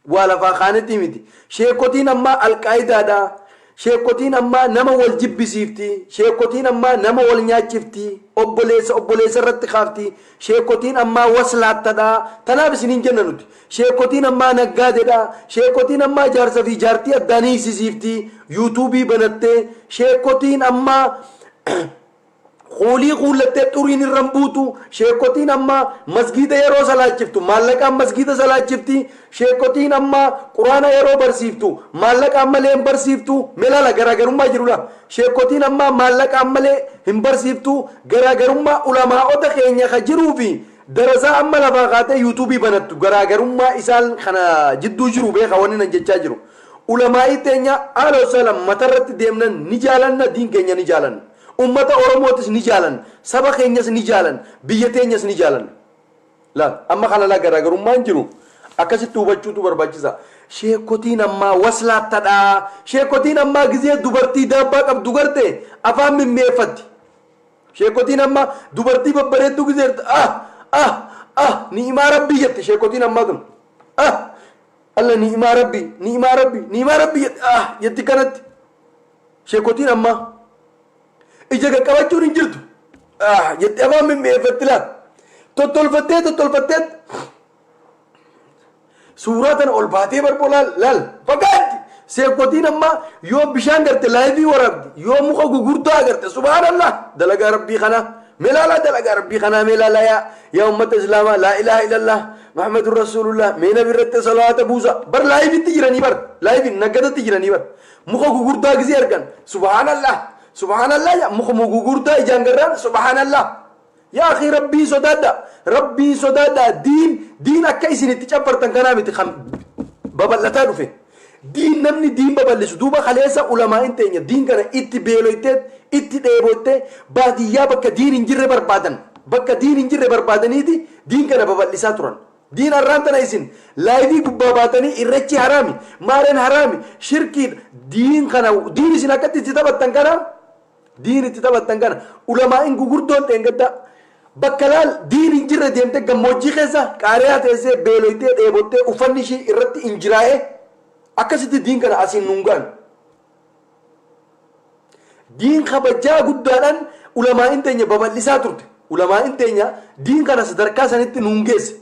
wala faqaanati miti Shekottiin amma alqaa'idaadha Shekottiin amma nama wal jibbisiifti Shekottiin amma nama wal nyaachifti obboleessa irratti kaafti Shekottiin amma waslaattadha tanaaf isiniin jenna nuti Shekottiin amma naggaadeedha Shekottiin amma jaarsa fi jaartii addaanii sisiifti yuutuubii banattee Shekottiin amma Khuli khulatte turin rambutu Shekottiin amma masgida yeroo salaachiftu maallaqaan masgida salaachifti Shekottiin amma quraana yeroo barsiiftu maallaqaan malee hin barsiiftu melala garaagarummaa jirudha Shekottiin amma maallaqaan malee hin barsiiftu garaagarummaa ulamaa'ota keenya ka jiruu fi darasaa amma lafaa kaatee yuutuubii banattu garaagarummaa isaan kana jidduu jiru beeka wanni nan jechaa jiru ulamaa'ii teenya aloo salam matarratti deemnan ni jaalanna diin keenya ni jaalanna ummata oromootis ni jaalan saba keenyas ni jaalan biyya teenyas ni jaalan la amma kana la garaagarummaan jiru akkasitti hubachuutu barbaachisa Shekottiin amma waslaattadha Shekottiin amma gizee dubartii daabbaa qabdu garte afaan mimmeeffatti Shekottiin amma dubartii babbareeddu gizee ni'imaa rabbii jette Shekottiin amma kun alla ni'imaa rabbii jetti kanatti Shekottiin amma ija qabachuun hin jirtu jettee afaan mimmeeffatti laata tottolfattee suuraa tana ol baatee barboolaa laal fagaatti Shekottiin amma yoo bishaan garte laayivii waraabdi yoo muka gugurdaa garte subhaanallah dalagaa rabbii kana melaalaa dalagaa rabbii kana melaalaa yaa ummata islaamaa laa ilaaha illallah muhammadun rasuulullah meena birratti salaata buusa bar laayivitti jiranii bar laayiviin naggadatti jiranii bar muka gugurdaa gisee argan subhaanallah subhanallah ya mukhmu gugurda ijangaran subhanallah ya akhi rabbi sodada din akka isinitti cabbartan kana miti kham baballata dufe din namni din baballisu duba khaleesa ulama inteenya din kana itti beeloyte itti dheebotte baadiyyaa bakka din injirre barbaadaniiti din kana baballisa turan din arrantana isin laivi gubbabatani irrechi harami maren harami shirki din kana din isin akkatti itti tabattan kana diin itti taphatan kana ulamaa'in gugurdoon dheengadda bakka laal diin hin jirre deemte gammoojjii keessa qaariyaa teessee beeloytee dheebottee uffanni ishii irratti injiraa'ee akkasitti diin kana asiin nungaan diin kabajaa guddaadhaan ulamaa'in teenya babal'isaa turte ulamaa'in teenya diin kana sadarkaa sanitti nungeesse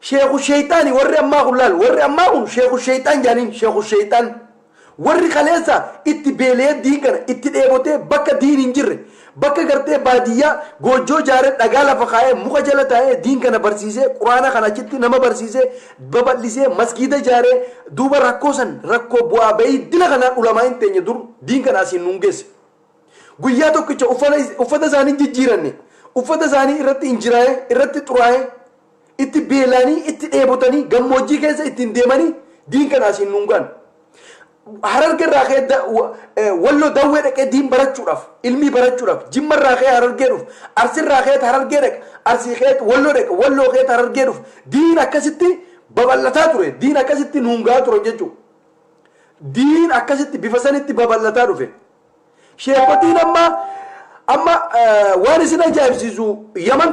sheekhu sheyxaani warri ammaa kun laal warri ammaa kun sheekhu sheyxaan jaaniin sheekhu sheyxaan warri khaleessa itti beelee diin kana itti dheebotee bakka diin hin jirre bakka gartee baadiyyaa goojjoo jaaree dhagaa lafa kaa'ee muka jala taa'ee diin kana barsiisee quraana kana achitti nama barsiisee babal'isee masgiida jaaree duuba rakkoo bu'aa bahii dila kanaan ulamaa'in teenya dur diin kana asiin nungeesse guyyaa tokkicha uffata isaanii jijjiiranne uffata isaanii irratti injiraa'ee irratti xuraa'ee itti beelaanii itti dheebotanii gammoojjii keessa ittiin deemanii diin kana asiin nungaan hararge raaqee wallo dawwee dhaqee diin barachuudhaaf ilmii barachuudhaaf jimma raaqee harargee dhuuf arsin raaqee harargee dhaq arsii qeet wallo dhaq walloo qeet harargee dhuuf diin akkasitti babal'ataa ture diin akkasitti nuungaa ture jechuudha diin akkasitti bifa sanitti babal'ataa dhufe Shekottiin amma waan isin ajaa'ibsiisu yaman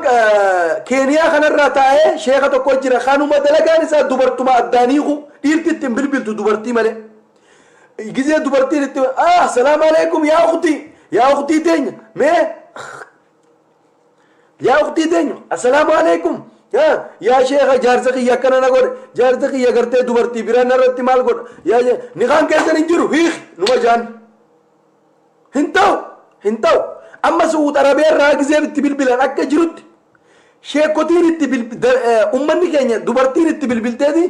keeniyaa kanarraa taa'ee sheeka tokko jira kanuma dalagaan isaa dubartuma addaaniiku dhiirti ittiin bilbiltu dubartii malee gizee dubartiin itti assalaamu alaykum yaa ukhtii teenya mee yaa ukhtii teenya assalaamu alaykum yaa sheeka jaarsa kiyya akkana na godhe jaarsa kiyya gartee dubartii biraan irratti maal godha yaa niqaan keessan hin jiru hiik numa jaan hin ta'u amma su'uut arabiyaa gizee itti bilbilan akka jirutti Shekottiin itti ummanni keenya dubartiin itti bilbilteeti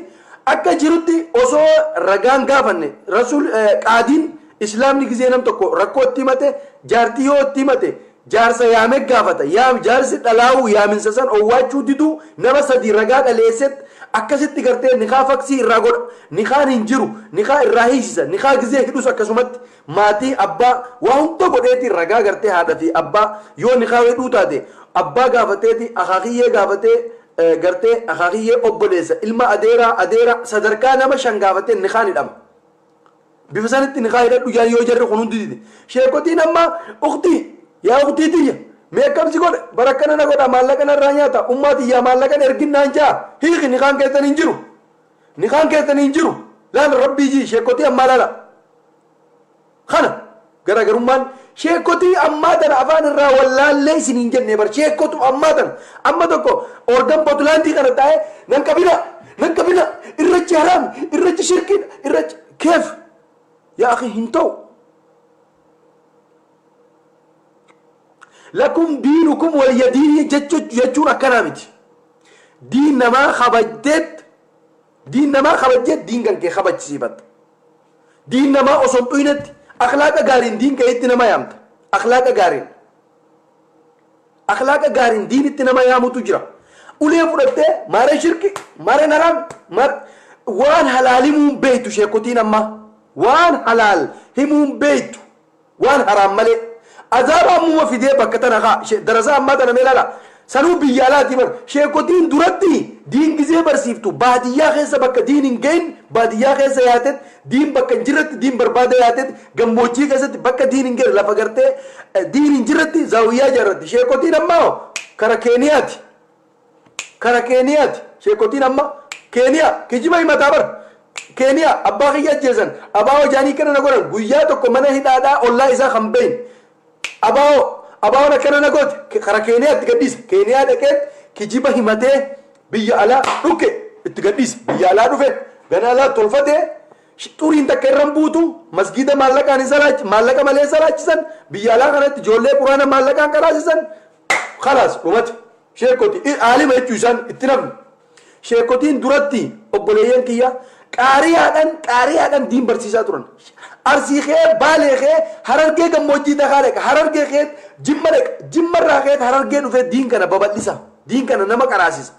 akka jirutti osoo ragaan gaafanne rasul qaadiin islaamni gizee nam tokko rakkoo itti himate jaartii yoo itti himate jaarsa yaame gaafata jaarsi dhalaa'uu yaaminsa san owwaachuu diduu nama sadii ragaa dhaleesset akkasitti gartee niqaa faksii irraa godha niqaan hin jiru niqaa irraa hiisisa niqaa gizee hidhus akkasumatti maatii abbaa waa hunda godheeti ragaa gartee haadha fi abbaa yoo niqaa hedhuu taate abbaa gaafateeti akaakiyyee gaafatee gartee akaakiyyee obboleessa ilma adeera sadarkaa nama shan gaafatee niqaan hidhama bifa sanitti niqaa hidhadhu yoo jarri kun hundi dide Shekottiin amma ukhtii yaa ukhtii tiyya meeqam si godhe barakkana na godha maallaqana irraa nyaata ummaati yaa maallaqan erginnaan jaa hiiki niqaan keessan hin jiru niqaan keessan hin jiru laal rabbii ji sheekottii ammaa laala kana garaagarummaan sheekottii ammaa tana afaan irraa wallaallee isin hin jenne bar sheekotu ammaa tana amma tokko organ Puntlaandii kana taa'ee nan qabina irrachi haraam irrachi shirkiidha irrachi keef yaa akhi hin ta'u lakum diinukum waliyya diinii jechuun akkanaa miti diin namaa kabajjeet diin kan kee kabachisiifatta diin namaa osoo hin dhuynetti akhlaaqa gaariin diin keetti nama yaamta akhlaaqa gaariin diin itti nama yaamutu jira ulee fudhattee maaree shirki maaree haraam waan halaal himuun beektu sheekottiin ammaa waan halaal himuun beektu waan haraam malee azaaba ammuma fidee bakka tana kaa darasaa ammaa tana meelala sanuu biyya alaati bar sheekottiin duratti diin gizee barsiiftu baadiyyaa keessa bakka diin hin gahin baadiyyaa keessa yaatet diin bakka hin jirretti diin barbaada yaatet gammoojjii keessatti bakka diin hin gere lafa gartee diin hin jirretti zaawiyyaa jaarratti sheekottiin ammaa kara keeniyaati sheekottiin amma keeniyaa kijiba himataa bar keeniyaa abbaa kiyya ajjeesan abaa hojaanii kana na godhan guyyaa tokko mana hidhaadhaa ollaa isaa kan bahin abaawoon akkana na goote kara keeniyaatti gadhiisa keeniyaa dhaqeet kijiba himatee biyya alaa dhukke itti gadhiisa biyya alaa dhufe gana alaa tolfatee xuriin takka irran buutu masgiida maallaqa malee salaachisan biyya alaa kanatti ijoollee quraana maallaqaan qaraasisan khalaas dhumate sheekoti aalima jechuu isaan itti namni sheekottiin duratti obboleeyyan kiyya qaariyaadhaan diin barsiisaa turan arsii kee baalee kee harargee gammoojjii takaa dhaqa harargee kee jimmarraa kee harargee dhufee diin kana babal'isa diin kana nama qaraasisa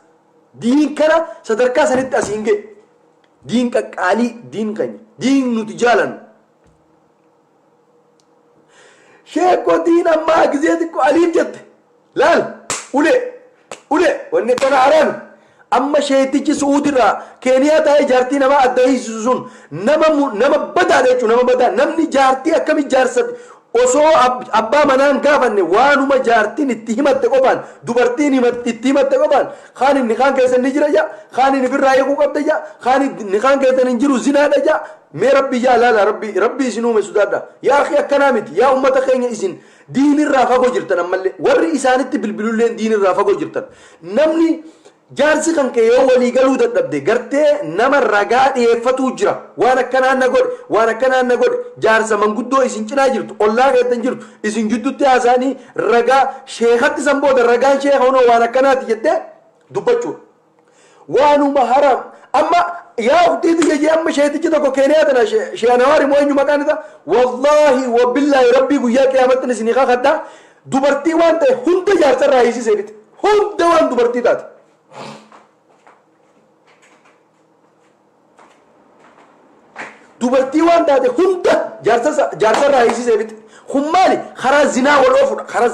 diin kana sadarkaa sanitti asiin ga'e diin qaqqaalii diin kanya diin nuti jaalan sheekottiin ammaa gizee xiqqoo aliif jette laal ulee wanni kana haraami amma sheetichi suudirraa keeniyaa taa'ee jaartii nama adda hiisisu sun nama badaadha jechuun nama badaa namni jaartii akkami jaarsatti osoo abbaa manaan gaafanne waanuma jaartiin itti himatte qofaan dubartiin itti himatte qofaan kaan inni kaan keessan ni jira jaa kaan inni birraa eeguu qabda jaa kaan inni kaan keessan hin jiru zinaadha jaa mee rabbi jaa laala rabbi isin uume sodaadha yaa akhi akkanaa miti yaa ummata keenya isin diinirraa fagoo jirtan ammallee warri isaanitti bilbilulleen diinirraa fagoo jirtan namni jaarsi kan kee yoo walii galuu dadhabde gartee nama ragaa dhiyeeffatu jira waan akkanaan na godhe jaarsa manguddoo isin cinaa jirtu ollaa keettan jirtu isin gidduutti haasaanii ragaa sheekatti san booda ragaan sheeka hunoo waan akkanaati jettee dubbachuudha waanuma haraam amma yaa uftiiti jejee amma sheetichi tokko keeniyaa tana sheenawaari moo eenyu maqaan isaa wallaahi wabillaahi rabbii guyyaa qiyaamattin isinii kakaddaa dubartii waan ta'e hunda jaarsarraa hiisisee bite hunda waan dubartii taate dubartii waan taate hunda jaarsarraa hiisisee bite kun maali karaa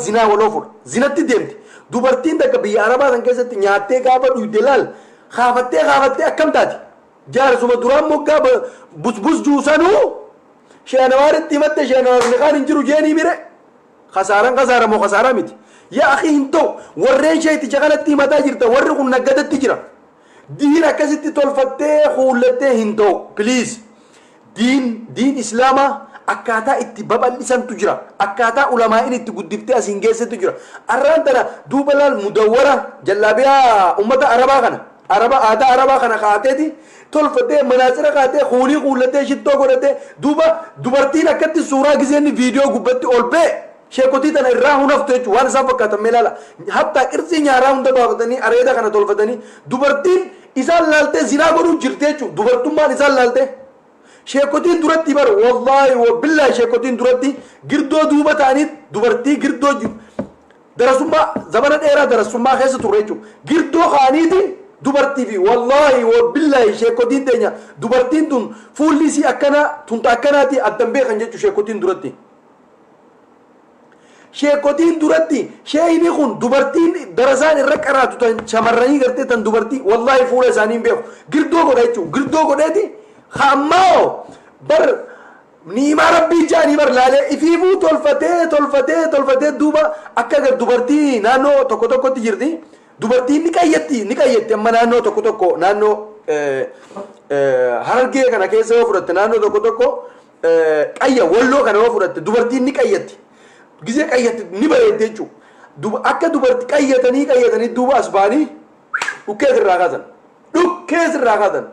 zinaa waloo fudha zinatti deemti dubartiin takka biyya arabaa san keessatti nyaattee gaafa dhuyde laal kaafattee akkam taati jaarsuma duraan moggaa busbus juusanuu sheenawaaritti himatte sheenawaarni kaan hin jiru jeenii mire kasaara moo kasaaraa miti yaa akhi hin ta'u warreen sheeticha kanatti himataa jirta warri kun naggadatti jira diin akkasitti tolfattee kuullattee hin ta'u please diin islaamaa akkaataa itti babal'isantu jira akkaataa ulamaa'in itti guddiftee asiin geessetu jira arraan tana duuba laal mudawwara jallaabiyaa ummata arabaa kana aadaa arabaa kana kaateeti tolfattee manaasira kaatee kuulii kuullattee shittoo godhattee duuba dubartiin akkatti suuraa gizeenni viidiyoo gubbatti ol ba'e sheekottii tana irraa hunaftu jechuun waan isaan fakkaatan meelaala hattaa qirsii nyaaraa hunda baafatanii areeda kana tolfatanii dubartiin isaan laaltee zinaa godhuun jirti jechuun dubartummaan isaan laaltee sheekottiin duratti bar wallaahi wabillaahi sheekottiin duratti girdoo duuba ta'anii dubartii girdoo darasummaa zamana dheeraa darasummaa keessa turre jechuun girdoo kaaniiti dubartii fi wallaahi wabillaahi sheekottiin teenya dubartiin tun fuulli isii akkana tunta akkanaati addan beekan jechuun sheekottiin duratti. sheekottiin duratti sheeyni kun dubartiin darasaan irra qaraatu tan shamarranii gartee tan dubartii wallaahi fuula isaanii hin beeku girdoo godha jechuun girdoo godheeti hammaa'oo bar نيما ربي جاني برلالي في مو تولفتي دوبا أكا دوبرتي نانو توكو تجردي دوبرتي نكايتي أما نانو توكو نانو harargee kana keessa yoo fudhatte naannoo tokko tokko qayya walloo kana yoo fudhatte dubartiin ni qayyatti gisee qayyatti ni bareedde jechuudha akka dubartii qayyatanii duuba as baanii dhukkee sirraa kaasan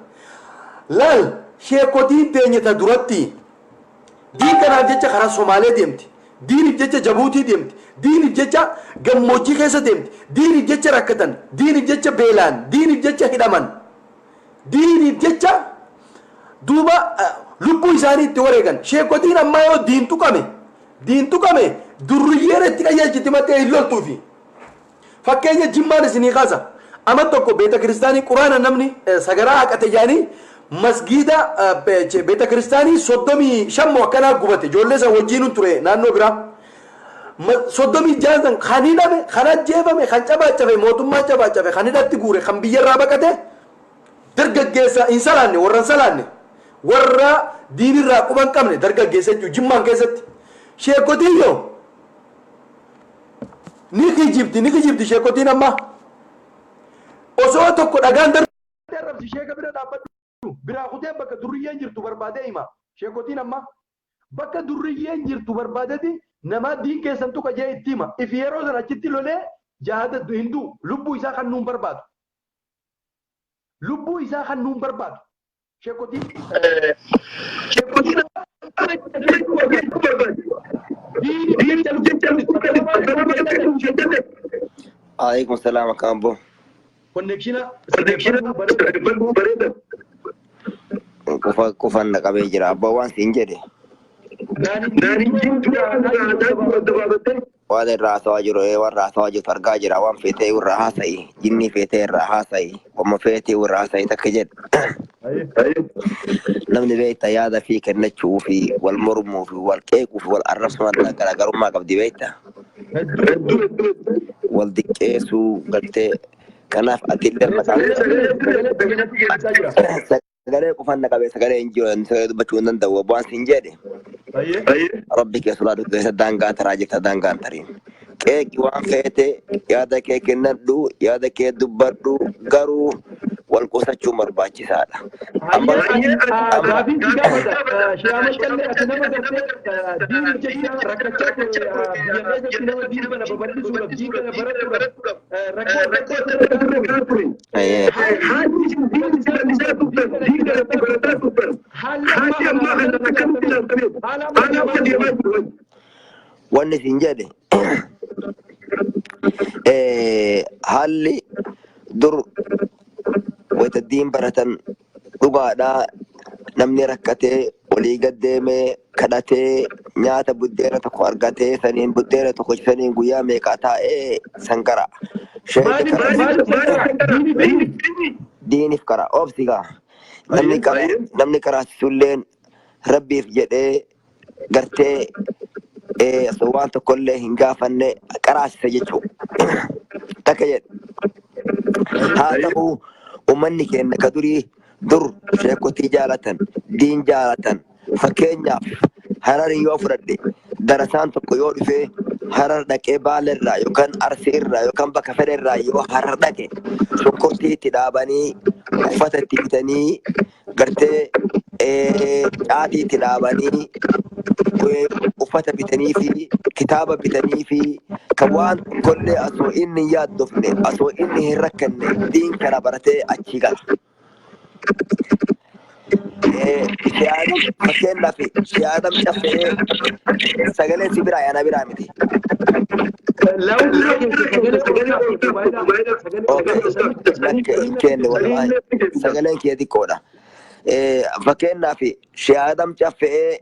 laal sheekotiin teenyata duratti diin kanaaf jecha karaa Somaalee deemti diiniif jecha Jabuutii deemti diiniif jecha gammoojjii keessa deemti diiniif jecha rakkatan diiniif jecha beelaan diiniif jecha hidhaman diiniif jecha duuba lubbuu isaanii itti wareegan sheekotiin ammaa yoo diin tuqame durriyyeera itti qayyaalchiti mattee hin loltuufi fakkeenya jimmaan isinii kaasa ama tokko beeta kiristaanii quraana namni sagaraa haqate jaanii masgiida beeta kiristaanii 35 akkanaa gubate ijoollee san wajjiin ture naannoo biraa 36 kan hidhame kan ajjeefame kan cabaacafe mootummaa cabaacafe kan hidhatti guure kan biyyarraa baqate dargaggeessa hin salaanne warra diinirraa quban qabne dargaggeessa jechuun jimmaan keessatti sheekotiin yoo ni kijibdi sheekotiin amma osoo tokko dhagaan darabsi sheeka bira dhaabbatu biraa kutee bakka durriyyeen jirtu barbaadee hima sheekotiin amma bakka durriyyeen jirtu barbaadeeti nama diin keessan tuqa jee itti hima if yeroo san achitti lolee jahada hinduu lubbuu isaa kan nuun barbaadu lubbuu isaa kan nuun barbaadu sheekotiin عليكم السلام كامبو كونكشنا كوفا نقابي جرا بوان سينجدي وهذا الراس واجرو والراس واجر فرقا جرا وان فيتي والرهاسي جني فيتي الرهاسي وما فيتي والرهاسي تكجد نمني بيتا يادا فيك النتشوفي والمرموفي والكيكوفي والعربسو ما قبدي بيتا والدكيسو قلت كناف أدل المكان سجلي كفن نقابي سجلي إنجيل نسيد بتشوندن دوا بوان سنجدي ربك يا سلاد كيس دانغان تراجك دانغان ترين كيك وان فيتي يادا كيك ندو يادا كيك دبردو غرو والقصة شمر باتشي سادا أما أبي تيجا بدا شيامش كله أتنام بس دين جيا ركعت بيجا جتنا دين بنا ببرد سورة دين بنا برد ركعت أيه وان سنجدي هالي در وتدين برتن رقادا نمني ركعتي ولي قدامي كدتي نياتا بديرة تكو أرقاتي ثانين بديرة تكو ثانين قويا ميكاتا سنكرا ديني فكرا أوبسيقا نمني كرا سولين ربي في جدي قرتي سوان تكله هنقافن كراس سجيتو تكيد هذا هو ومني كأن كدوري در شيكوتي جالة دين جالة فكينيا هراري يوفردي درسان تقول في هرار دكي بالر يوكان أرسير يوكان بكفر يو هرار دكي شكوتي تدابني فتتي تني قرتي عادي تدابني وفتا بتني في كتابة بتني في كوان كل أسو إني ياد دفني أسو إني هركني دين كرابرتي أتشيغا شهادة فكينا في شهادة مشافي سجلة سبرا أنا برامتي كين والله سجلة كيدي كودا فكينا في شهادة مشافي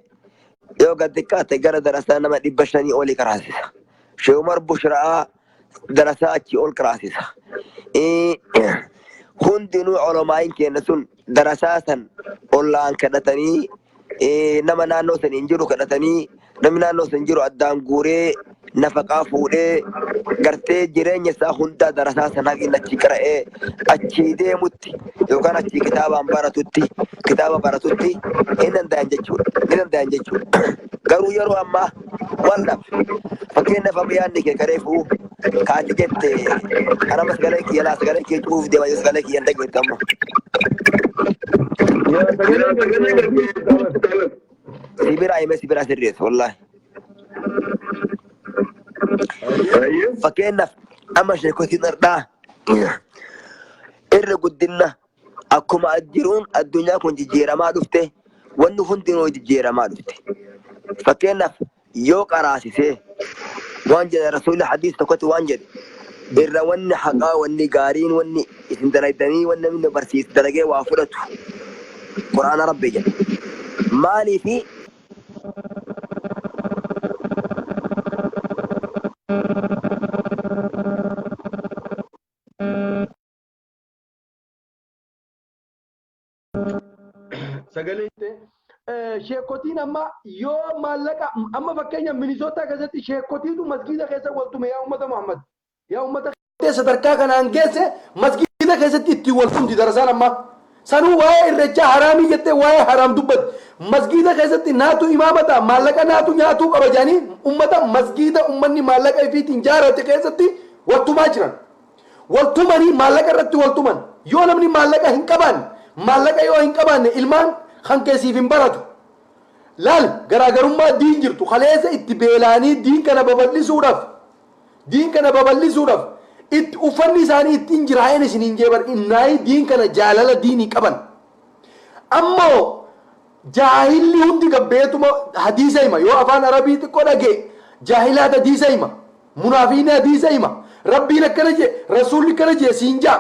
يو قد كات جرى درسنا ما دبشني أولي كراسيس شو مر بشرا درسات أول كراسيس هندنو علماء كنسون دراساتن أولان كدتني نما نانو سنجرو كدتني نما نانو سنجرو أدان غوري nafaqaa fuudhee gartee jireenya isaa hundaa darasaa sanaatiin achi qara'ee achii deemutti yookaan achii kitaaba baratutti hin danda'an jechuudha. Garuu yeroo ammaa wal dhabe. Fakkeenyaaf amma yaadni kee kareefuu kaati jette anama sagalee kiyya laa sagalee kiyya cufuuf deema yoo sagalee kiyya hin dhageettu amma. Sibiraa sirreessa wallaahi. Fakkeenyaaf amma Shekottiin hardhaa irra guddinna akkuma jiruun addunyaa kun jijjiiramaa dhufte wanni hundinuu jijjiiramaa dhufte. Fakkeenyaaf yoo qaraasisee waan jedhe rasuulli hadiis tokkotti waan jedhe irra wanni haqaa wanni gaariin wanni isin dalaydanii wanni namni barsiisu dalagee waa fudhatu quraana rabbi jedhe maaliifi sagalee Shekottiin amma yoo maallaqa amma fakkeenya Minisootaa keessatti Shekottiitu masgiida keessa waltume yaa ummata Muhammad yaa ummata sadarkaa kanaan geesse masgiida keessatti itti waltumti darasaan amma sanuu waa'ee irreechaa haraamii jettee waa'ee haraam dubbatti masgiida keessatti naatu imaamata maallaqa naatu nyaatuu qaba jedhanii ummata masgiida ummanni maallaqa ifiitiin jaarate keessatti waltumaa jiran waltumanii maallaqa irratti waltuman yoo namni maallaqa hin qabaanne maallaqa yoo hin qabaanne ilmaan kan keessiif hin baratu laal garaagarummaa diin jirtu kaleessa itti beelaanii diin kana babal'isuudhaaf itti uffanni isaanii ittiin jiraa'een isiniin jeebar innaayi diin kana jaalala diinii qaban ammoo jaahilli hundi gabbeetuma hadiisa hima yoo afaan arabii xiqqoo dhagee jaahilaat hadiisa hima munaafiqni hadiisa hima rabbiin akkana jee rasuulli akkana jee siin jaa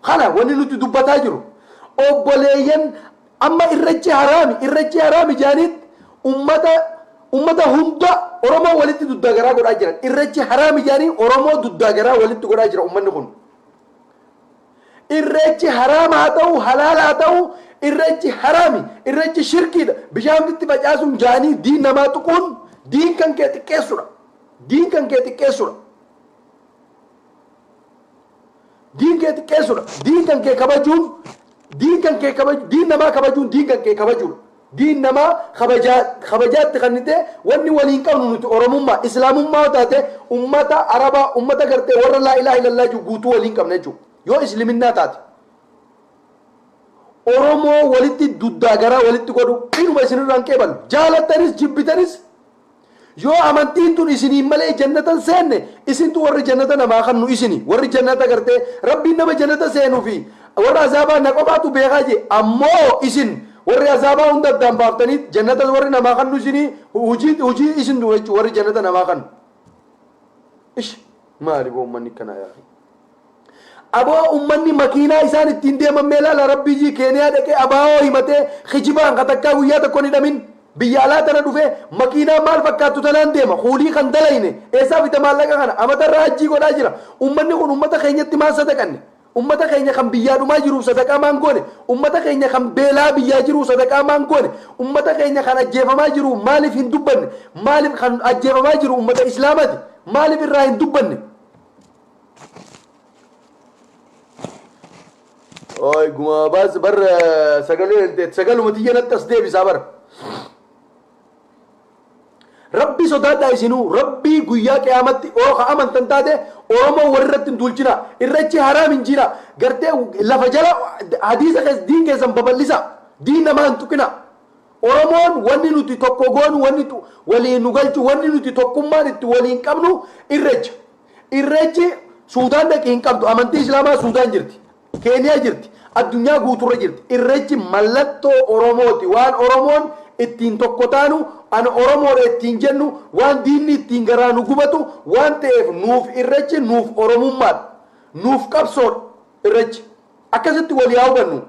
kana wanni nuti dubbataa jiru obboleeyyan amma irreechi haraami jaaniit ummata hunda oromoo walitti duddagaraa godhaa jiran irreechi haraami jaanii oromoo duddagaraa walitti godhaa jira ummanni kun irreechi haraama haa ta'u halaala haa ta'u irreechi haraami irreechi shirkiidha bishaanitti facaasuun jaanii diin namaa tuquun diin kan kee xiqqeessudha diin kan kee xiqqeessudha diin kan kee kabajuun diin namaa kabajuun diin kan kee kabajuudha diin namaa kabajaatti kannite wanni waliin qabnu nuti oromummaa islaamummaa taate ummata arabaa ummata gartee warra laa ilaaha illallah guutuu waliin qabna jechuudha yoo isliminnaa taate oromoo walitti duddagaraa walitti godhu inuma isinirraan qeebalu jaalattanis jibbitanis yoo amantiin tun isiniin malee jannatan seenne isintu warri jannata namaa kannu isini warri jannata gartee rabbiin nama jannata seenuu fi warra azaabaa na qofaatu beekaa jee ammoo isin warri azaabaa hunda addaan baaftanii jannata warri namaa kannu isini hujii isin jechuudha warri jannata namaa kannu ish maali boo ummanni kana yaa aboo ummanni makiinaa isaan ittiin deeman meelaala rabbii jii keeniyaa dhaqee abaa'oo himatee kijibaan katakkaa guyyaa tokko ni dhamin biyya alaa tana dhufee makiinaa maal fakkaattu tanaan deema kuulii kan dalayne eessaa bita maallaqa kana amatarraa hajjii godhaa jira ummanni kun ummata keenyatti maan sadaqanne ummata keenya kan biyyaa dhumaa jiruuf sadaqaa maan goone ummata keenya kan beelaa biyyaa jiruuf sadaqaa maan goone ummata keenya kan ajjeefamaa jiru maaliif hin dubbanne maaliif kan ajjeefamaa jiru ummata islaamati maaliif irraa hin dubbanne oy guma baas bar sagaluma tiyyanatti as deebisaa bara rabbi sodaadhaa isinuu rabbii guyyaa qiyaamatti oo ka amantan taate oromoo warrirratti hin duulchina irreechi haraam hin jira gartee lafa jala hadiisa keessa diin keessan babal'isa diin namaa hin tuqina oromoon wanni nuti tokko goonu wanni waliin nu galchu wanni nuti tokkummaan itti waliin qabnu irreechi suudaan dhaqi hin qabdu amantii islaamaa suudaan jirti keeniyaa jirti addunyaa guuturra jirti irreechi mallattoo oromooti waan oromoon ittiin tokko taanu an oromoodha ittiin jennu waan diinni ittiin garaa nu gubatu waan ta'eef nuuf irreechi nuuf oromummaadha nuuf qabsoodha irreechi akkasitti walii haa hubannu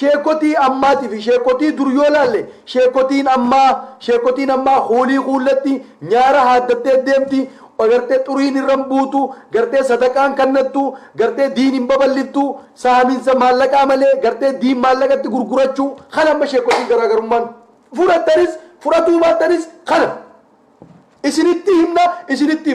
sheekottii ammaatii fi sheekottii dur yoo laalle sheekottiin ammaa hoolii kuullatti nyaara haaddattee deemti gartee xuriin irran buutu gartee sadaqaan kannattu gartee diin hin babal'iftu saaminsa maallaqaa malee gartee diin maallaqatti gurgurachuu kan amma sheekottii garaagarummaan fudhattanis فراتو باتنس خنا إسنتي همنا إسنتي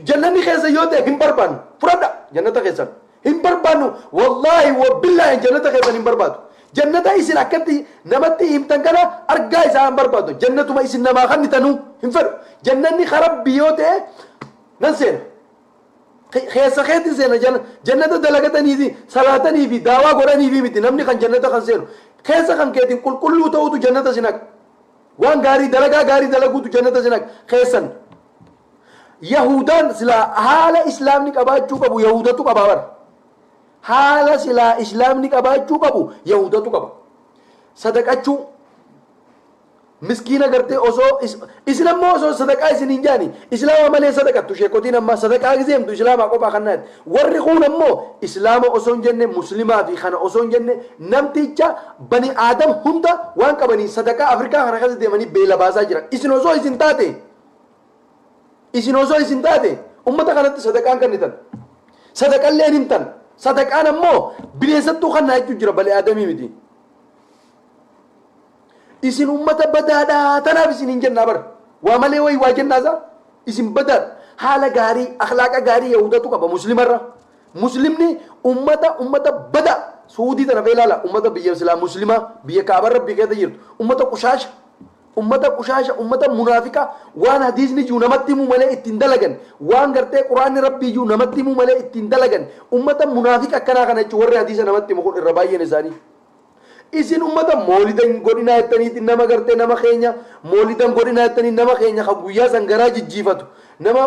جنني خيسا يوتي هم بربان فردا جنة خيسا هم بربانو والله وبالله جنة خيسا هم بربانو جنة إسن أكتي نمتي هم تنكنا أرجع إسا هم بربانو جنة ما إسن نما خني تنو هم فر جنني خرب بيوتي ننسين خيسا خيتي سينا جنة دلقتني دي صلاتني في دعوة قراني في متي نمني خن جنة خن سينو خيسا خن كيتين كل توتو جنة سينك وان غاري دلقو تو جنة سينك خيسا يهودان سلا حال اسلام ني قباچو قبو يهودا تو قباور حال سلا اسلام ني قباچو قبو يهودا تو قبا صدقاچو مسكينه غرتي اوسو اسلام مو اوسو صدقا سنين جاني اسلام مالي صدقه تو شيكوتين اما صدقا غزيم تو اسلام اقوبا خنات ورخون مو اسلام اوسون جنة مسلمه في خنا اوسون جنة نمتيچا بني ادم هندا وان قبني صدقا افريكا خرخز ديمني بيلا بازا جرا اسن اوسو اسن تاتي اسن اوسو اسن تاتي امتا خنات صدقان كنتن صدقا لينتن صدقان مو بليستو خنا جرا بني ادمي مدي isin ummata badaadha tanaaf isin hin jenna bar waa malee way waa jennaaza isin badaad haala gaarii akhlaaqa gaarii yahudatu qaba muslimarra muslimni ummata bada suudii tana feelaala ummata biyya islaam muslima biyya kaabar rabbii keessa jirtu ummata munaafika waan hadiisni juu namatti himu malee ittiin dalagan waan gartee quraanni rabbii juu namatti himu malee ittiin dalagan ummata munaafika akkanaa kana jechuun warri hadiisa namatti himu kun irra baay'een isaanii isin ummata moolidan godina ettaniiti nama gartee nama keenya moolidan godina ettanii nama keenya kan guyyaa san garaa jijjiifatu nama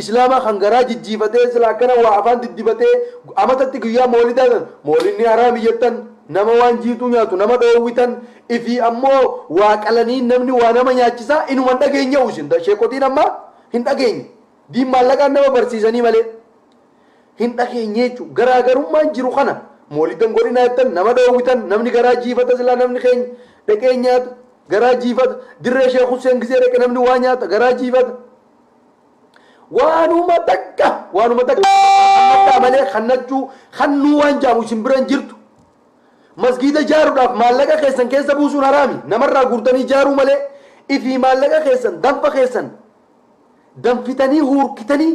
islaama kan garaa jijjiifatee sila akkana waa afaan diddibatee amatatti guyyaa moolidan moolinni haraami jettan nama waan jiituu nyaatu nama dhoowwitan ifi ammoo waa qalanii namni waa nama nyaachisaa inuman dhageenya usin sheekotiin amma hin dhageenye diin maallaqaan nama barsiisanii malee hin dhageenye jechuudha garaagarummaan jiru kana moolidan godina jettan nama dhoowwitan namni garaa jiifata sila namni keenya dhaqee nyaata garaa jiifata dirree sheekh Hussein gisee dhaqe namni waa nyaata garaa jiifata waanuma takka malee kannachuu kannuu waan jaamu isin biran jirtu masgiida jaaruudhaaf maallaqa keessan keessa buusuun haraami namarraa guurtanii jaaruu malee ifii maallaqa keessan danfa keessan danfitanii huurkitanii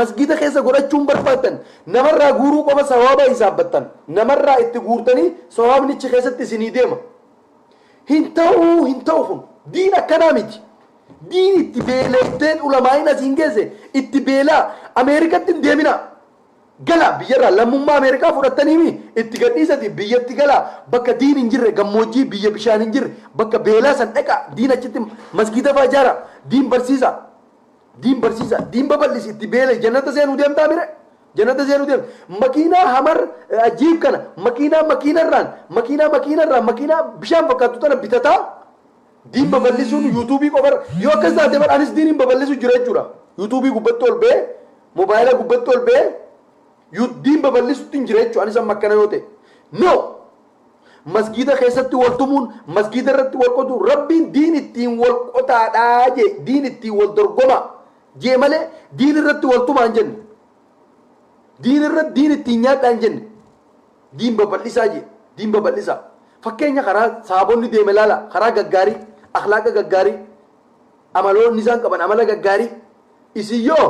masgiida keessa godhachuun barbaaddan namarraa guuruu qofa sawaaba hisaabbattan namarraa itti guurtanii sawaabnichi keessatti isinii deema hin ta'u kun diin akkanaa miti diin itti beeleetteen ulamaayin asiin geesse itti beelaa ameerikatti hin deemina gala biyyarraa lammummaa ameerikaa fudhattaniimi itti gadhiisati biyyatti gala bakka diin hin jirre gammoojjii biyya bishaan hin jirre bakka beelaa san dhaqa diin achitti masgiida faa ijaara diin barsiisa diin babal'isi itti beela jannata seenuu deemtaa mire jannata seenuu deemta makiinaa hamar ajiib kana makiinaa bishaan fakkaattu tana bitataa diin babal'isuun yuutuubii qofar yoo akkas taate bar anis diiniin babal'isuu jira jechuudha yuutuubii gubbatti ol bee mobaayila gubbatti ol bee diin babal'isuutti hin jira jechuudha anis amma akkana yoo ta'e no masgiida keessatti wal tumuun masgiida irratti wal qotu rabbiin diin ittiin wal qotaadhaa jee diin ittiin wal dorgoma jee malee diin irratti wal tumaa hin jenne diin irratti diin ittiin nyaadhaa hin jenne diin babal'isaa jee diin babal'isaa fakkeenya karaa saabonni deeme laala karaa gaggaarii akhlaaqa gaggaarii amaloonni isaan qaban amala gaggaarii isiyyoo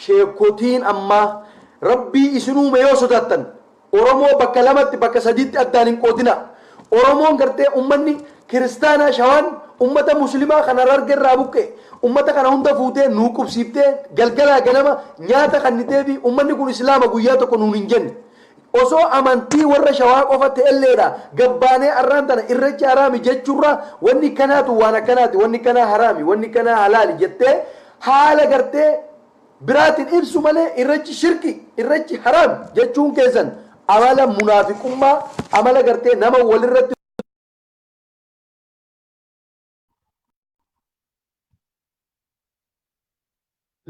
sheekottiin ammaa rabbii isinuu yoo sodaattan oromoo bakka lamatti bakka sadiitti addaan hin qoodina oromoon gartee ummanni kiristaanaa shawaan ummata muslimaa kana arge irraa buqqe ummata kana hunda fuutee nuu qubsiiftee galgalaa ganama nyaata kannitee fi ummanni kun islaama guyyaa tokko nuun hin jenne osoo amantii warra shawaa qofa ta'elleedha gabbaanee arraan tana irrecha haraami jechuurra wanni kanaatu waan akkanaati wanni kanaa haraami wanni kanaa halaali jettee haala gartee biraatiin ibsu malee irrechi shirki irrechi haraam jechuun keessan amala munaafiqummaa amala gartee nama walirratti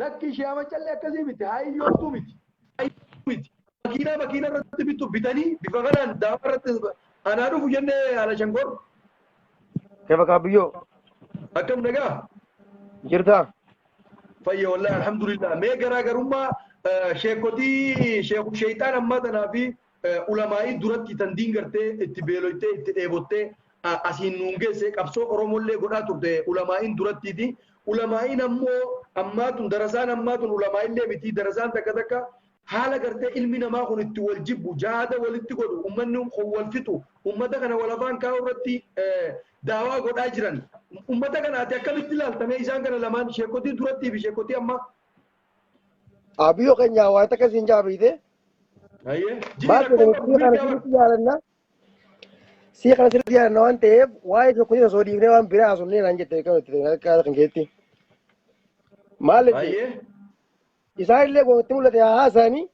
lakki shiyaama callee akkasii miti haayyoottuu miti makiina irratti bitu bitanii bifa kanaan daawa irratti anaa dhufu jennee haala shankoor كيف كابيو akkam nagaa جرتا fayya wallahi alhamdulillah mee garaa garummaa sheekotii sheeku shaytaan ammaa tanaa fi ulamaa'i duratti tan diin gartee itti beeloytee itti dheebottee asiin nuungeesse qabsoo oromollee godhaa turte ulamaa'iin durattiiti ulamaa'iin ammoo ammaatun darasaan ammaatun ulamaa'illee miti darasaan takka takka haala gartee ilmi namaa kun itti wal jibbu jaada walitti godhu ummanni kun wal fixu ummata kana wal afaan kaa'u irratti daawaa godhaa jiran ummata kana ati akkamitti ilaaltame isaan kana lamaan sheekotii durattii fi sheekotii ammaa Abiyyo keenya waan takka siin jaabite. ayyee Baate kana sirriitti jaalanna. Si kana sirriitti jaalanna waan ta'eef waa'ee tokko osoo dhiifnee waan biraa haasofnee naan jette kan keetti. Maal ayyee isaan illee gooti mul'ate haasa'anii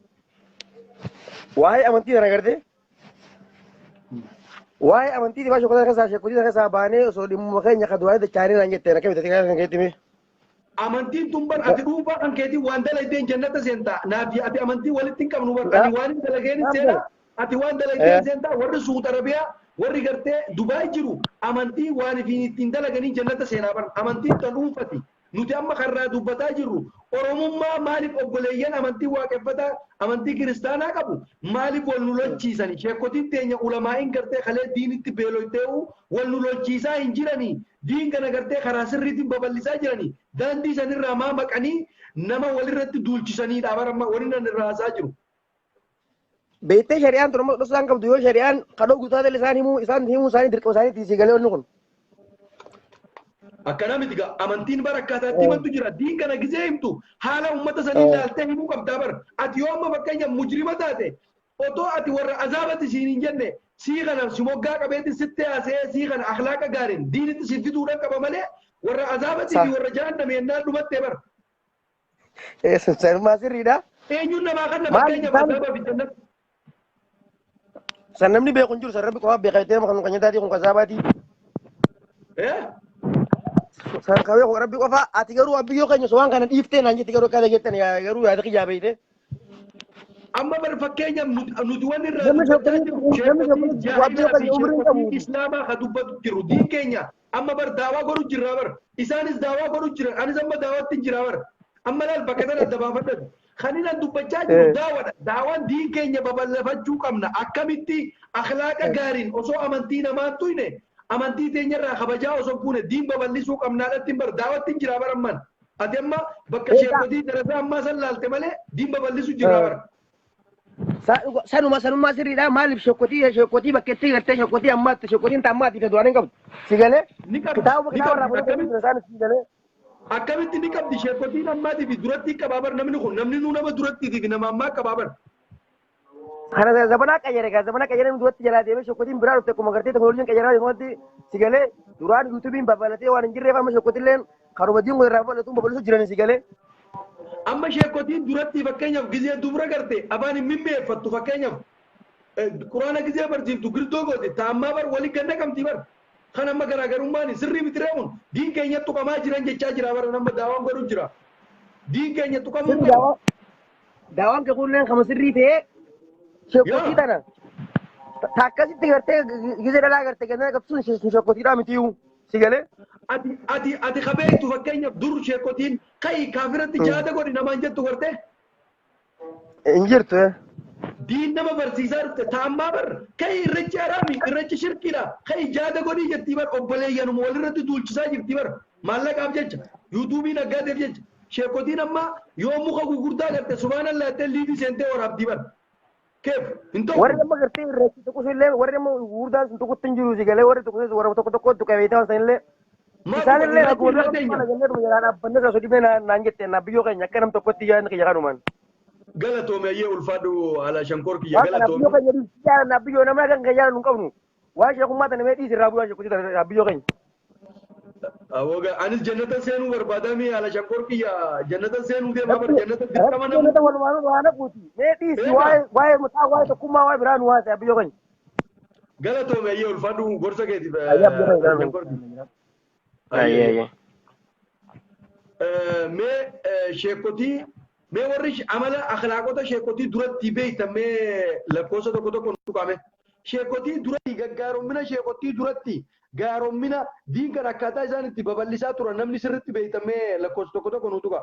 waa'ee amantii sana agartee waa'ee amantii dibaa shokkota keessaa sheekkotii keessaa baanee osoo dhimma keenya kan du'aa dachaanii naan jette akkamitti kan keetti mee. amantiin tumban ati dhuunfaa kan keetii waan dalagdeen jannata seentaa naafi ati amantii walitti hin qabnu bar ani waan hin dalageen seena ati waan dalagdeen seentaa warri suuta arabiyaa warri gartee dubaay jiru amantii waan ittiin dalaganii jannata seenaa bar amantiin tan dhuunfati nuti amma karraa dubbataa jirru oromummaa maaliif obboleeyyan amantii waaqeffataa amantii kiristaanaa qabu maaliif wal nu lolchiisani sheekotiin teenya ulamaa'iin gartee kalee diinitti beeloytee'u wal nu lolchiisaa hin jiranii diin kana gartee karaa sirriitiin babal'isaa jiranii daandii sanirraa maa maqanii nama walirratti duulchisaniidha baramma waliin irraa haasaa jiru. Beektee shari'aan tun amma dhosaan qabdu yoo shari'aan kadhoo guutaa isaan himuu isaanii dirqama isaanii tiisii galee onni kun. Akkana miti gaa amantiin bara akkaataatti himantu jira diin kana gizee himtu haala ummata sanii ilaaltee himuu qabdaa bara ati yoo amma fakkeenya mujrima taate otoo ati warra azaabatti siin hin jenne sii kana si moggaa qabeetti sitti haasee sii kana akhlaaqa gaariin diinitti si fiduudhaan qaba malee warra azaabatti fi warra jahannam yennaan dhumattee bara. Sanumaa sirriidha. Eenyuun namaa kan nama fakkeenyaaf azaabaa fi jannata. San namni beeku hin jiru san rabbi qofaaf beeka jettee kan nyataatii kun kasaabaati. San kawee kun rabbi qofa ati garuu abiyyoo keenya waan kana dhiiftee naan jetti garuu akkana jettan garuu yaada kiyyaa beeyte. Amma bar fakkeenyaaf nuti wanni irraa islaamaa ka dubbatu jiru diin keenya amma bar daawaa godhu jirraa bar isaanis daawaa godhu jiran anis amma daawaatti jiraa bar amma laal bakka sana adda baafadhatu kanina dubbachaa jiru daawadha daawaan diin keenya babal'ifachuu qabna akkamitti akhlaaqa gaariin osoo amantii namaan tuyne amantii teenyarraa kabajaa osoo fuune diin babal'isuu qabnaadhatti bar daawatti jiraa bar amman ati amma bakka sheekotii darasaa ammaa san laalte malee diin babal'isu jiraa bar. Sanuma sirriidha maaliif shekkotii bakkeetti gartee shekkotii ammaatti shekkotiin taammaatti fi duraan hin qabdu si galee kitaaba irraa fudhatanii isaan si galee. Akkamitti ni qabdi sheekotiin ammaatii fi duratti qabaabar namni kun namni nuu nama durattii fi nama ammaa qabaabar. Kana zabanaa qayyare duratti jalaa deemee shekkotiin biraa dhufte akkuma gartee teknooloojiin qayyaraa deematti si galee duraan yuutuubiin babal'atee waan hin jirreef amma shekkotiilleen karuma diin irraa babal'atuun babal'isuu jiran si galee. Amma sheekotiin duratti fakkeenyaaf gizee dubra garte afaan hin mimmeeffattu fakkeenyaaf quraana gizee barsiiftu girdoo goote taammaa bar walii ganna qabdi bar kan amma garaagarummaan sirrii miti reemuun diin keenya tuqamaa jiran jechaa jira bara nama daawaan godhu jira diin keenya tuqamuu qaba. Daawaan kee kunneen kama sirrii ta'ee sheekotii tana takkasitti gartee gizee dhalaa garte ganna qabsuun sheekotiidhaa mitiiwu si galee. Ati qabeetu fakkeenyaaf dur sheekotiin kai kaafiratti jaada godhi namaan jettu garte. Hin jirtu. Diin nama barsiisaa dhufte taammaa bar kai irreechi araami irreechi shirkiidha kai jaada godhii jettii bar obboleeyyanuma walirratti duulchisaa jirti bar maallaqaaf jecha yuutuubiin aggaateef jecha sheekotiin amma yoo muka gurgurdaa garte subhaanallah jettee liivii seentee waraabdii bar. Keef hin ta'u. Warri amma gartee irreechi tokkos illee warri amma gurguddaan sun tokkotti hin jiru si galee warri tokkos warra tokkotti qabeetaa san illee. Isaan illee akkuma jennee dhuma jalaa dhaabbanne osoo dhibee naan jette na biyyoo keenya akka nam tokkotti yaadni kiyya kanumaan. Galatoome ayyee ulfaadhu ala shankoor kiyya galatoome. Biyyoo keenya dhiisi na biyyoo nama kan kiyya nu qabnu waan sheekummaa tana mee dhiisi irraa bu'aa sheekutti biyyoo keenya. Awoga anis jannata seenuu barbaadamee ala shankoor kiyya jannata seenuu deemaa bar jannata dirqama nama. Jannata walumaan waan hafuuti mee dhiisi waa'ee mutaa waa'ee tokkummaa waa'ee biraa nu haasa'e biyyoo keenya. Galatoome ayyee ulfaadhu gorsa keetiif. Mee sheekotii mee warri amala akhlaaqota sheekotii duratti beeytan mee lakkoofsa tokko tokko nu qaame sheekotii duratti gaaroommina sheekotii duratti gaaroommina diin kan akkaataa isaan itti babal'isaa turan namni sirritti beeytan mee lakkoofsa tokko tokko nu tuqa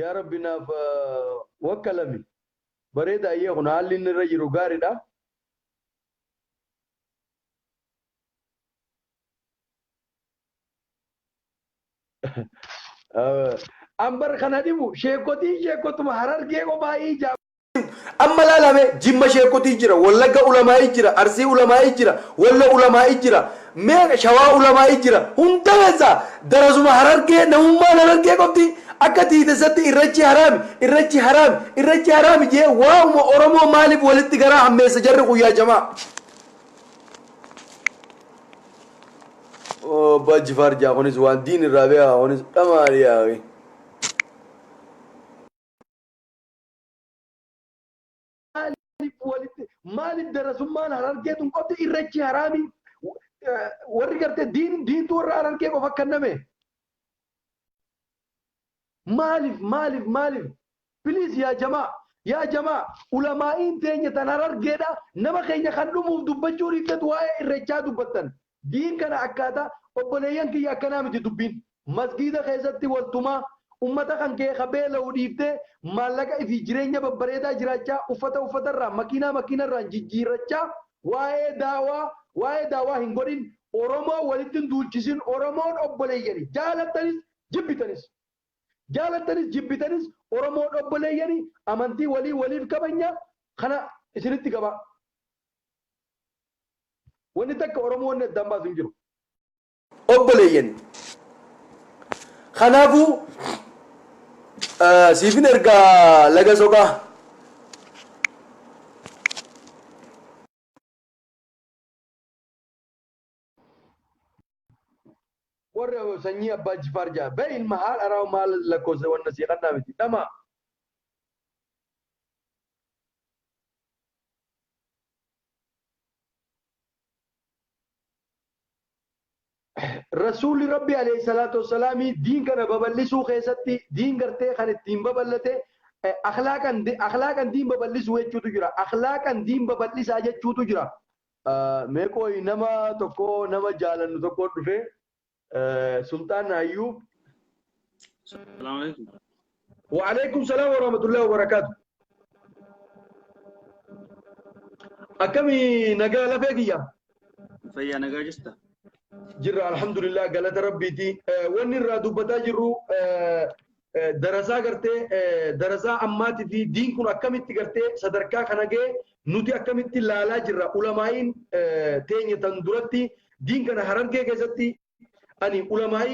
yaa rabbi naaf wakkalami بريدة أيه هنا اللي نرجع رجاري ده أمبر خناديمو شيكوتي محرر كيكو باي جاب أما لا لا جيم شيكوتي جرا ولا علماء جرا أرسي علماء جرا ولا علماء جرا ما شوا علماء جرا هم تنسى درسوا محرر كي نهم ما محرر كيكوتي أكتي تسات إرجع حرام جه واو ما أورمو مالي ولد تجرا هم سجروا يا جماعة أو بجفار جا هونس وان دين الرابع هونس تماري أوي مالي درس ما نهار كيتون قبض إرجع حرامي ورجعت دين تور نهار كيكو فكرنا مه مالف بليز يا جماعة علماء تاني تنهار كذا نما خيني خلوا مفدوبجوري تدواء إرجع دوبتن دين كان أكادا وبنيان كي أكنا متدبين مسجد خيزتي والتما أمتا كان كي خبيل وديفته مالك في جرينيا ببريدا جراجا ufata ra makina ranji jiracha wae dawa hingodin oromo walitin dulchisin oromo obboleyani jalatanis jibbitanis oromo obboleyani amanti walif kabanya khana isinitti gaba wani takka oromo ne damba sinjiru obboleyani khanafu سيفين إرجع لقى زوجة ورا سنيا باج فرجة بين محل أراو مال لكوز والنسيق النامتي تمام رسول ربي عليه الصلاة والسلام دين كان ببلسو خيستي دين كرتي خان الدين ببلته أخلاقا دين ببلسو يجو تجرا أخلاقا دين ببلس أجا يجو تجرا ميكو إنما تكو نما جالن تكو دفه سلطان أيوب السلام عليكم. وعليكم السلام ورحمة الله وبركاته أكمي نقال فيكيا فيا نجا جستا جرا الحمد لله قالت ربي تي وني رادو بتا جرو درسا کرتے درسا امات في دين كن اكمت کرتے صدركا خنگه نوتي اكمت لالا جرا علماء تيني تندرتي دين كن حرم کے کیستی اني علماء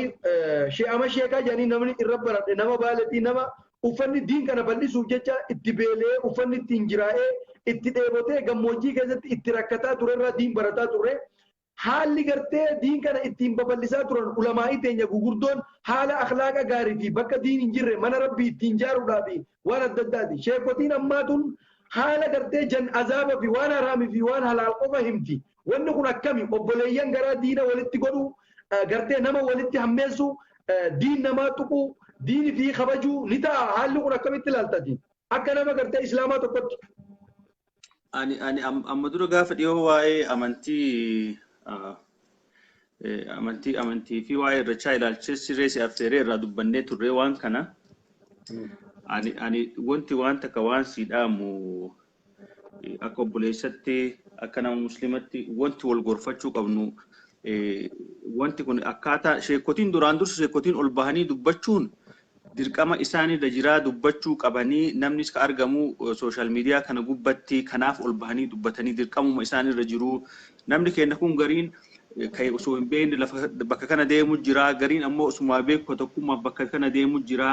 شيء اما شيء کا يعني نمني رب نما بالتي نما uffanni diin kana bal'isuuf jecha itti beelee uffanni ittiin jiraa'ee itti dheebotee gammoojjii keessatti itti rakkataa turerraa diin barataa turre haalli gartee diin kana ittiin babal'isaa turan ulamaa'ii teenya gugurdoon haala akhlaaqa gaarii fi bakka diin hin jirre mana rabbii ittiin ijaaruudhaaf waan adda addaati. Sheekotiin ammaatuun haala gartee jan azaaba fi waan haraamii fi waan halaal qofa himti. Wanni kun akkami obboleeyyan garaa diina walitti godhu gartee nama walitti hammeessu diin namaa tuqu diini fi kabajuu ni ta'a haalli kun akkamitti ilaaltati akka nama gartee islaamaa tokkotti. Ani amma dura gaafa dhiyoo waa'ee amantii fi waa'ee irrachaa ilaalchee sirree si affeeree irraa dubbannee turre waan kana ani wanti waan takka waan siidhaamu akka obboleessatti akka nama muslimatti wanti wal gorfachuu qabnu wanti kun akkaataa sheekotiin duraan dursa sheekotiin ol bahanii dubbachuun dirqama isaanii dajiraa dubbachuu qabanii namnis ka argamu social media kana gubbatti kanaaf ol bahanii dubbatanii dirqamuma isaanii irra jiru namni keenya kun gariin kay osoo hin beekne lafa bakka kana deemu jira gariin ammoo osuma beeku tokkummaa bakka kana deemu jira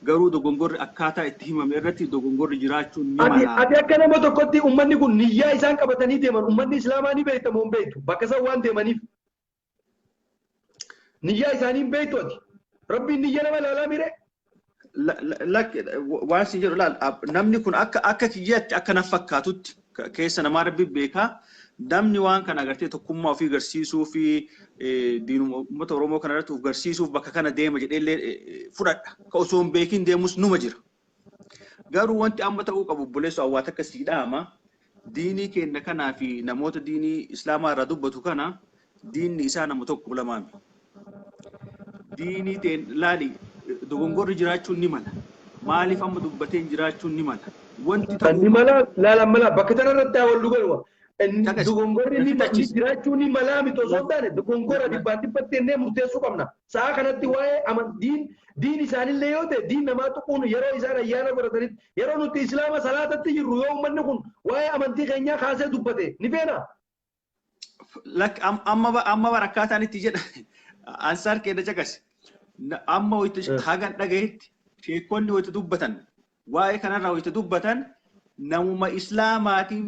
garuu dogongorri akkaataa itti himame irratti dogongorri jiraachuun ni mala. Ati akka nama tokkotti ummanni kun niyyaa isaan qabatanii deeman ummanni islaamaa ni beektamu hin beektu bakka isaan waan deemaniif niyyaa isaanii hin beektu ati rabbiin niyya nama ilaalaa mire. Waan si jedhu laal namni kun akka kiyyatti akka na fakkaatutti keessa namaa rabbi beekaa namni waan kana agartee tokkummaa ofii agarsiisuu fi diinuma uummata Oromoo kana irratti agarsiisuuf bakka kana deema jedheellee fudhadha. Ka osoo hin beekin deemus numa jira. Garuu wanti amma ta'uu qabu obboleessu hawwaata akkasiidha ama diinii keenya kanaa fi namoota diinii islaamaa irraa dubbatu kana diinni isaa nama tokko lamaami. Diinii teen laali dogongorri jiraachuun ni mala. maaliif amma dubbateen jiraachuun ni mala wanti Kan ni mala laala mala bakka tanarratti haa wal dhugalwa. Takas. Dogongorri ni Fixachis. jiraachuu ni malaa miti osoo hin taane dogongora dhibbaan dhibbatti ennee murteessuu qabna. Sa'a kanatti waa'ee amantiin diin isaanillee yoo ta'e diin namaa tuquun yeroo isaan ayyaana godhatanitti yeroo nuti islaama salaatatti jirru yoo uummanni kun waa'ee amantii keenyaa kaasee dubbate ni feena. Amma barakkaataan itti jedha ansaar keenya cakas amma wayita hagan dhagayetti sheekonni wayita dubbatan waa'ee kanarraa wayita dubbatan namuma islaamaatiin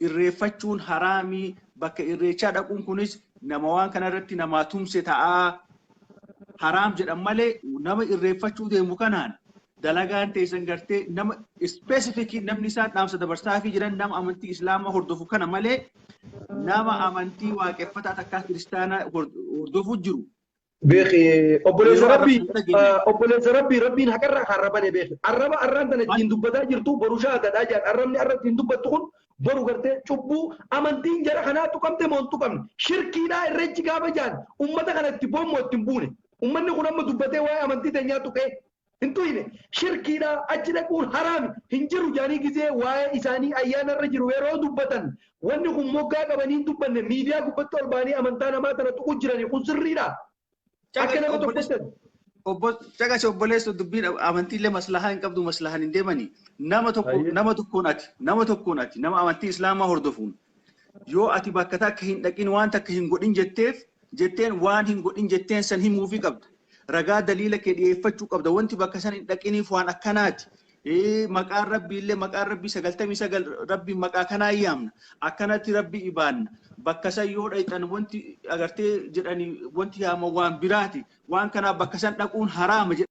irreeffachuun haraamii bakka irreechaa dhaquun kunis nama waan kanarratti namaa tumse ta'aa haraam jedhan malee nama irreeffachuu deemu kanaan dalagaan teessan gartee nama ispeesifikii namni isaan dhaamsa dabarsaa fi jiran nama amantii islaamaa hordofu kana malee nama amantii waaqeffataa takkaa kiristaanaa hordofu jiru. Beeki obboleessa rabbii rabbiin haqarraa harrabane beeki. Arraba arraan tana ittiin dubbataa jirtu boru shaakadhaa jedhan arrabni arra ittiin dubbattu kun boru gartee cubbuu amantiin jara kanaa tuqamte moo hin tuqamne shirkiidhaa irreechi gaafa jaan ummata kana itti boommoo ittiin buune ummanni kun amma dubbatee waa'ee amantii teenyaa tuqee hin tuyne shirkiidhaa achi dhaquun haraami hin jiru jaanii gizee waa'ee isaanii ayyaanarra jiru yeroo dubbatan wanni kun moggaa qabanii hin dubbanne miidiyaa gubbatti ol baanii amantaa namaa tana tuquu jiranii kun sirriidhaa. Akka nama tokkotti. Cagas obboleessa dubbiin amantiilee maslahaa hin qabdu maslahaan hin deemanii nama tokkoon ati nama amantii islaamaa hordofuun yoo ati bakka takka hin dhaqin waan takka hin godhin jetteen waan hin godhin jetteen san himuufii qabda. Ragaa daliila kee dhiyeeffachuu qabda wanti bakka san hin dhaqiniif waan akkanaati. Maqaan rabbii illee maqaan rabbii 99 rabbiin maqaa kanaa yaamna akkanatti rabbii ibaanna bakka san yoo dhaqan wanti agartee jedhanii wanti yaama waan biraati waan kanaa bakka san dhaquun haraama jedha.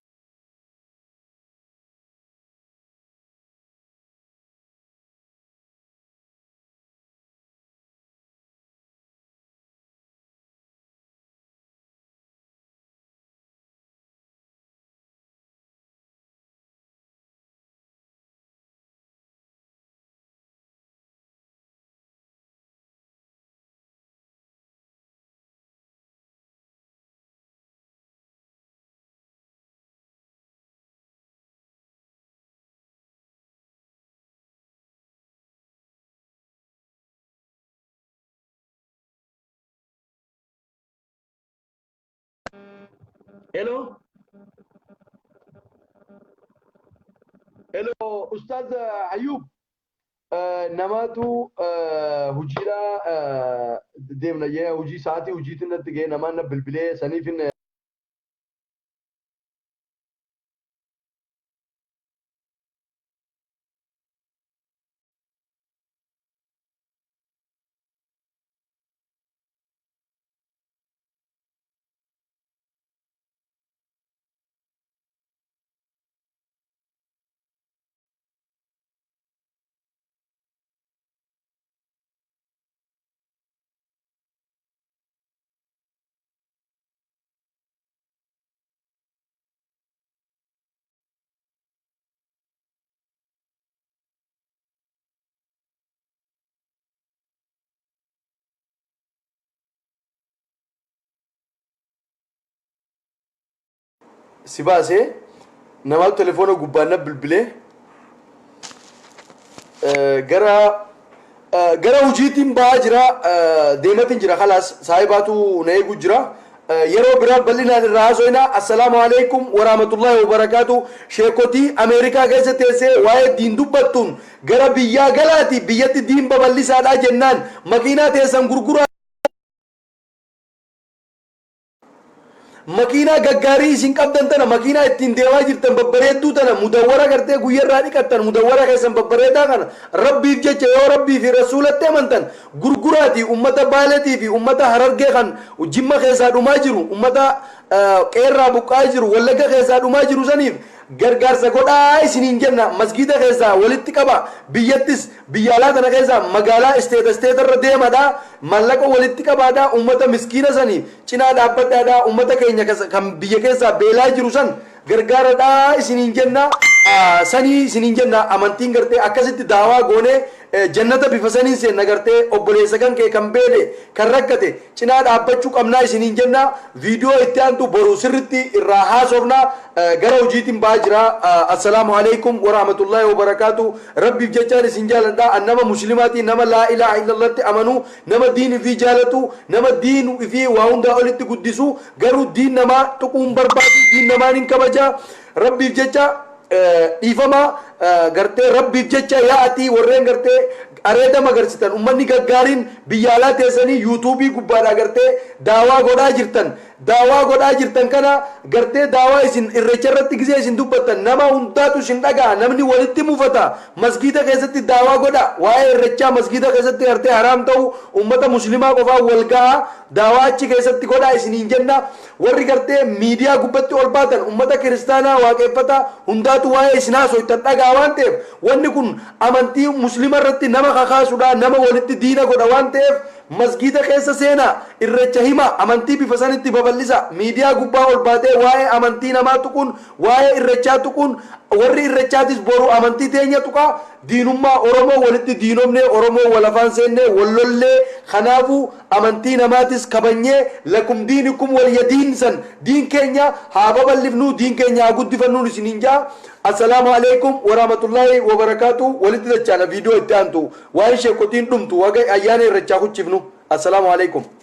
Hello. Hello, Ustaz Ayub. Namatu hujira deemna jee hujii sa'aatii hujiitiin natti ga'ee namaan na bilbilee saniifin si baasee namaatu telefoona gubbaan na bilbilee gara hujiitiin ba'aa jira deematiin jira khalaas saahibaatu na eegu jira yeroo biraa bal'inaan irraa haasoyna assalaamu alaikum warahmatullahi wabarakaatu sheekottii ameerikaa keessa teessee waa'ee diin dubbattuun gara biyyaa galaati biyyatti diin babal'isaadhaa jennaan makiinaa teessan gurguraa makiinaa gaggaarii isin qabdan tana makiinaa ittiin deemaa jirtan babbareedduu tana mudawwara gartee guyyarraa dhiqattan mudawwara keessan babbareedaa kana rabbiif jecha yoo rabbii fi rasuulatti amantan gurguraati ummata baaleetii fi ummata harargee kan jimma keessaa dhumaa jiru ummata qeerraa buqqaa jiru wallagga keessaa dhumaa jiru saniif gargaarsa godhaa isiniin jenna masgiida keessaa walitti qaba biyyattis biyya alaa tana keessaa magaalaa isteetarra deemadha mallaqa walitti qabaadha ummata miskiina sanii cinaa dhaabbadhaadha ummata keenya kan biyya keessaa beelaa jiru san gargaaradhaa isiniin jenna sanii isiniin jenna amantiin gartee akkasitti daawaa goonee jannata bifa saniin seenna gartee obboleessa kan kee kan beele kan rakkate cinaa dhaabbachuu qabnaa isiniin jenna viidiyoo itti aantu boru sirritti irraa haasofna gara hojiitiin ba'aa jira assalaamu alaikum wa rahmatullahi wa barakaatu rabbiif jechaan isin jaaladha annama muslimaati nama laa ilaaha illallahti amanu nama diin fi jaalatu nama diin fi waa hundaa olitti guddisu garuu diin namaa tuquun barbaadu diin namaan hin kabaja rabbiif jecha dhiifama gartee rabbiif jecha yaa'atii warreen gartee areeda magarsitan ummanni gaggaariin biyya alaa teessanii yuutuubii gubbaadhaa gartee daawaa godhaa jirtan kana gartee daawaa isin irreecha irratti gisee isin dubbattan nama hundaatu isin dhaga'a namni walitti mufata masgiida keessatti daawaa godha waa'ee irreechaa masgiida keessatti gartee haraam ta'u ummata muslimaa qofaa wal ga'a daawaa achi keessatti godha isiniin jenna warri gartee miidiyaa gubbatti ol baatan ummata kiristaanaa waaqeffata hundaatu waa'ee isin haasoytan dhagaa waan ta'eef wanni kun amantii muslima irratti nama kakaasuudha nama walitti diina godha waan ta'eef masgiida keessa seenaa irreecha hima amantii bifa sanitti babal'isa miidiyaa gubbaa ol baatee waa'ee amantii namaa tuquun waa'ee irreechaa tuquun warri irreechaatis boru amantii teenya tuqaa diinummaa oromoo walitti diinomne oromoo walafaan seenne wallollee kanaafuu amantii namaatis kabanyee lakum diinikum waliyadiin san diin keenya haa babal'ifnu diin keenya haa guddifannuun isiniin jaa السلام عليكم ورحمة الله وبركاته ولدت الجانا فيديو اتانتو وان شيكوتين دمتو وغي اياني رجاكو تشفنو السلام عليكم